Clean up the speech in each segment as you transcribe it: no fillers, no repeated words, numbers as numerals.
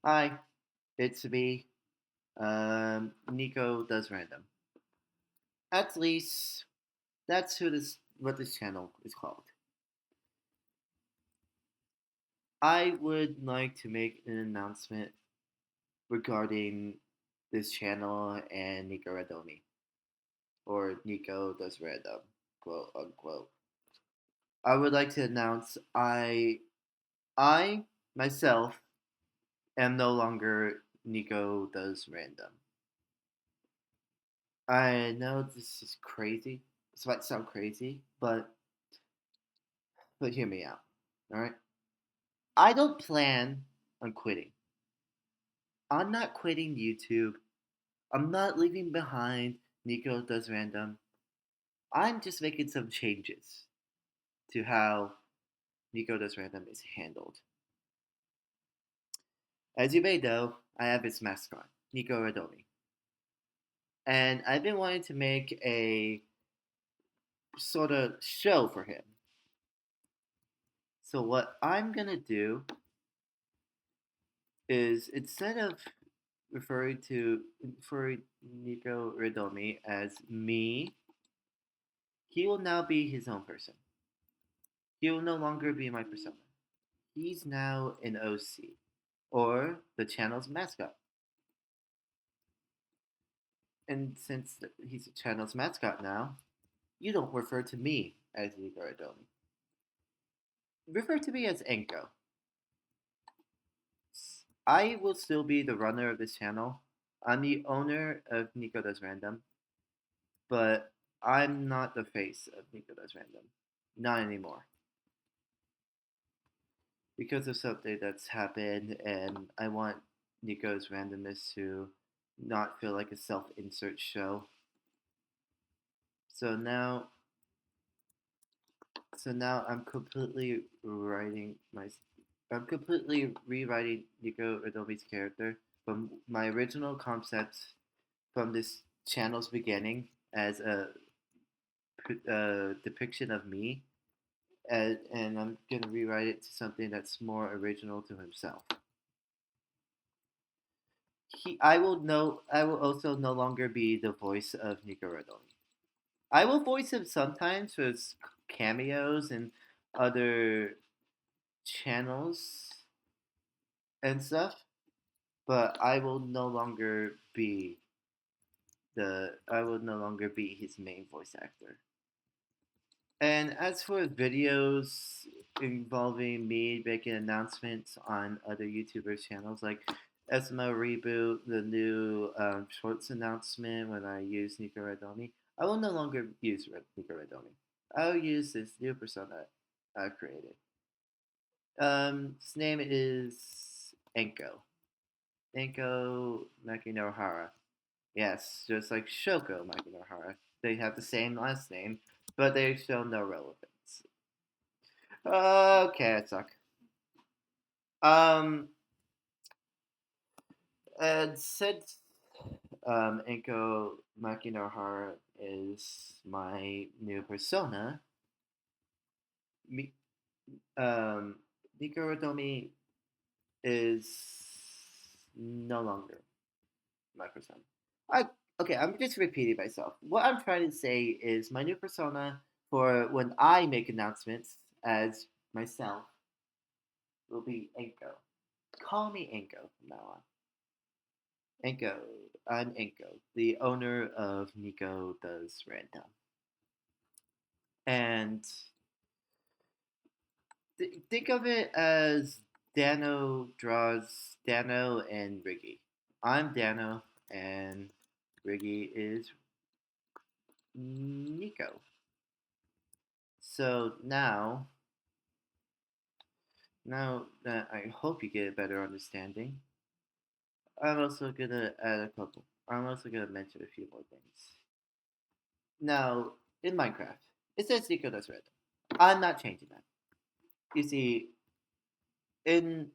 Hi, it's me, Nikko Does Random. At least that's what this channel is called. I would like to make an announcement regarding this channel and Nikko Radomii, or Nikko Does Random, quote unquote. I would like to announce I myself am no longer Nikko Does Random. I know this is crazy. This might sound crazy, but hear me out. All right. I don't plan on quitting. I'm not quitting YouTube. I'm not leaving behind Nikko Does Random. I'm just making some changes to how Nikko Does Random is handled. As you may know, I have his mascot, Nikko Radomii. And I've been wanting to make a sort of show for him. So what I'm gonna do is instead of referring Nikko Radomii as me, he will now be his own person. He will no longer be my persona. He's now an OC, or the channel's mascot. And since he's the channel's mascot now, you don't refer to me as Nikko Radomii. Refer to me as Enko. I will still be the runner of this channel. I'm the owner of Nikko Does Random, but I'm not the face of Nikko Does Random. Not anymore. Because of something that's happened, and I want Nikko's randomness to not feel like a self-insert show. So now, so now I'm completely rewriting Nikko Radomii's character from my original concepts from this channel's beginning as a depiction of me, and I'm gonna rewrite it to something that's more original to himself. I will also no longer be the voice of Nikko Radomii. I will voice him sometimes for his cameos and other channels and stuff, but I will no longer be his main voice actor. And as for videos involving me making announcements on other YouTubers' channels, like SMO Reboot, the new shorts announcement when I use Nikko Radomii, I will no longer use Nikko Radomii. I will use this new persona I created. His name is Enko. Enko Makinohara. Yes, just like Shoko Makinohara. They have the same last name, but they show no relevance. Okay, I suck. Um, and since Enko Makinohara is my new persona, Mi- um, Nikko Radomii is no longer my persona. I okay, I'm just repeating myself. What I'm trying to say is my new persona for when I make announcements as myself will be Enko. Call me Enko from now on. Enko. I'm Enko, the owner of Nikko Does Random. And think of it as Dano and Riggy. I'm Dano, and Riggy is Nico. So now that I hope you get a better understanding, I'm also gonna mention a few more things. Now, in Minecraft, it says Nico does red. I'm not changing that. You see, in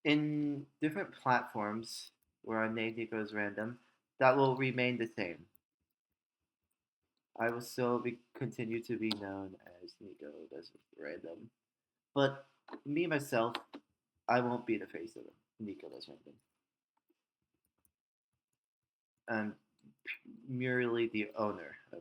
in different platforms where I name Nico's random, that will remain the same. I will still continue to be known as Nico does random, but me myself, I won't be the face of him. Nikko Does Random. I'm merely the owner of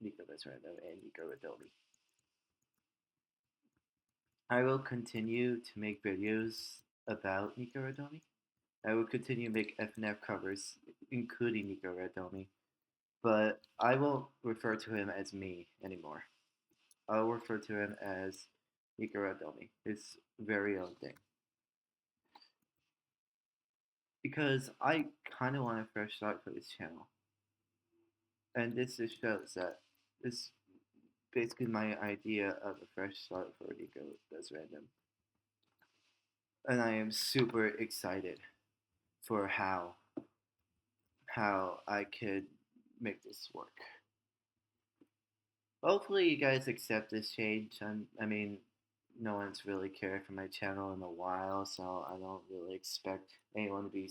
Nikko Does Random and Nikko Radomii. I will continue to make videos about Nikko Radomii. I will continue to make FNF covers, including Nikko Radomii, but I won't refer to him as me anymore. I'll refer to him as Nikko Radomii, his very own thing. Because I kind of want a fresh start for this channel. And this just shows that this is basically my idea of a fresh start for Nikko Does Random. And I am super excited for how I could make this work. Hopefully you guys accept this change. I mean, no one's really cared for my channel in a while, so I don't really expect anyone to be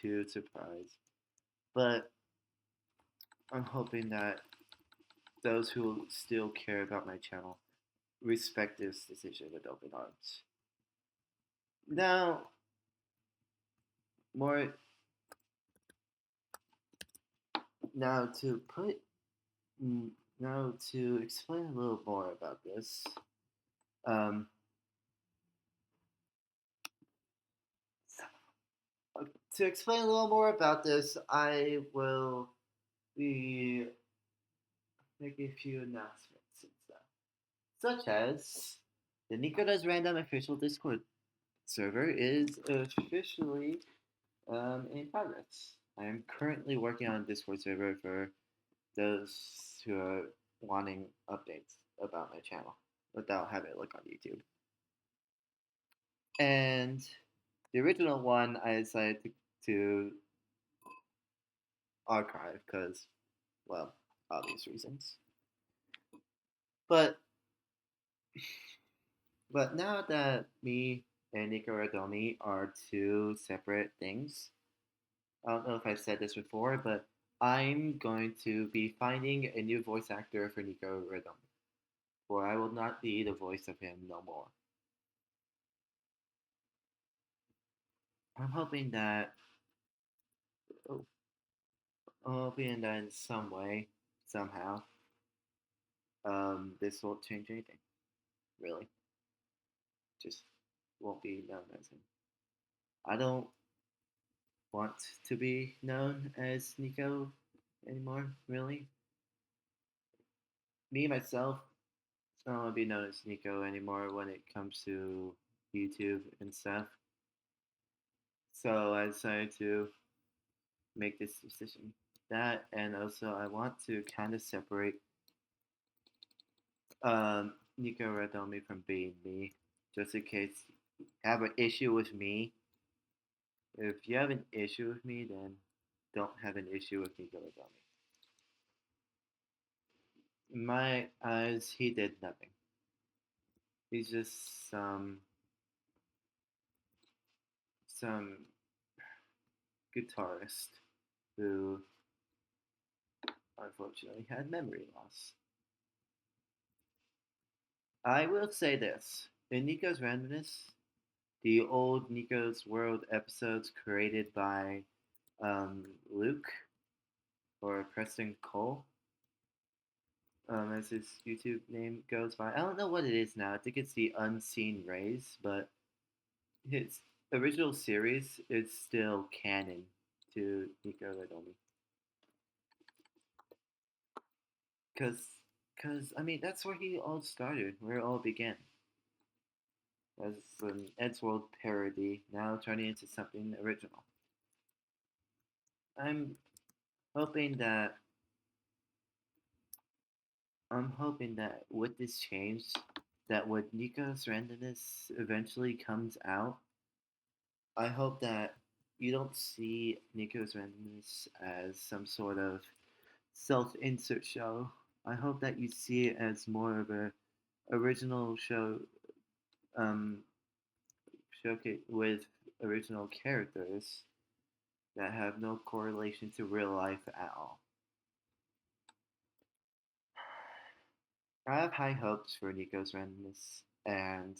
too surprised. But I'm hoping that those who still care about my channel respect this decision with open arms. Now, more now to put now to explain a little more about this. Um, to explain a little more about this, I will be making a few announcements and stuff, such as the NikkoDoesRandom official Discord server is officially in progress. I am currently working on a Discord server for those who are wanting updates about my channel without having to look on YouTube. And the original one I decided to archive because, well, obvious reasons. But now that me and Nikko Radomii are two separate things, I don't know if I've said this before, but I'm going to be finding a new voice actor for Nikko Radomii, for I will not be the voice of him no more. I'm hoping that oh, I'm hoping that in some way, somehow, this won't change anything. Really, just won't be known as him. I don't want to be known as Nikko anymore. Really, me myself, I don't want to be known as Nikko anymore when it comes to YouTube and stuff. So I decided to make this decision. That and also I want to kind of separate Nikko Radomii from being me, just in case you have an issue with me. If you have an issue with me, then don't have an issue with Nikko Radomii. In my eyes, he did nothing. He's just some guitarist who unfortunately had memory loss. I will say this. In Nikko's Randomness, the old Nikko's World episodes created by Luke or Preston Cole, as his YouTube name goes by. I don't know what it is now. I think it's the Unseen Rays, but his original series is still canon to Nikko Radomii. Cause I mean that's where he all started, where it all began. As an Eddsworld parody, now turning into something original. I'm hoping that with this change, that when Nikko's randomness eventually comes out, I hope that you don't see Nikko's randomness as some sort of self-insert show. I hope that you see it as more of a original show, um, showcase with original characters that have no correlation to real life at all. I have high hopes for Nikko's randomness, and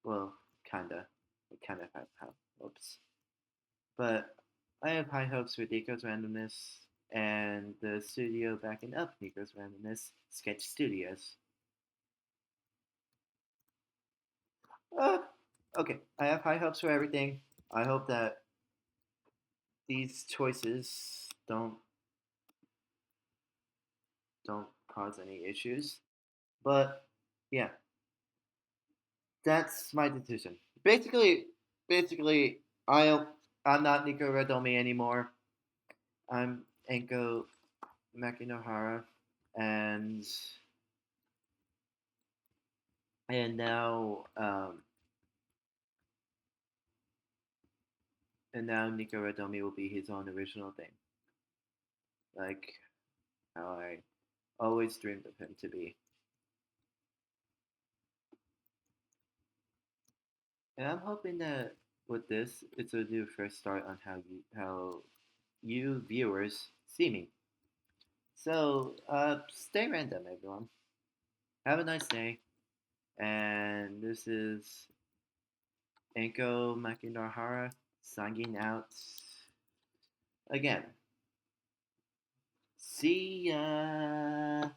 well, kinda, I kind of have hopes. But I have high hopes for Nikko's Randomness and the studio backing up Nikko's Randomness, Sketch Studios. Uh, okay, I have high hopes for everything. I hope that these choices don't cause any issues. But yeah, that's my decision. Basically, I'm not Nikko Radomii anymore. I'm Enko Makinohara, and and now um, and now Nikko Radomii will be his own original thing, like how I always dreamed of him to be. And I'm hoping that with this, it's a new first start on how you viewers see me. So stay random, everyone. Have a nice day. And this is Enko Makinahara signing out again. See ya.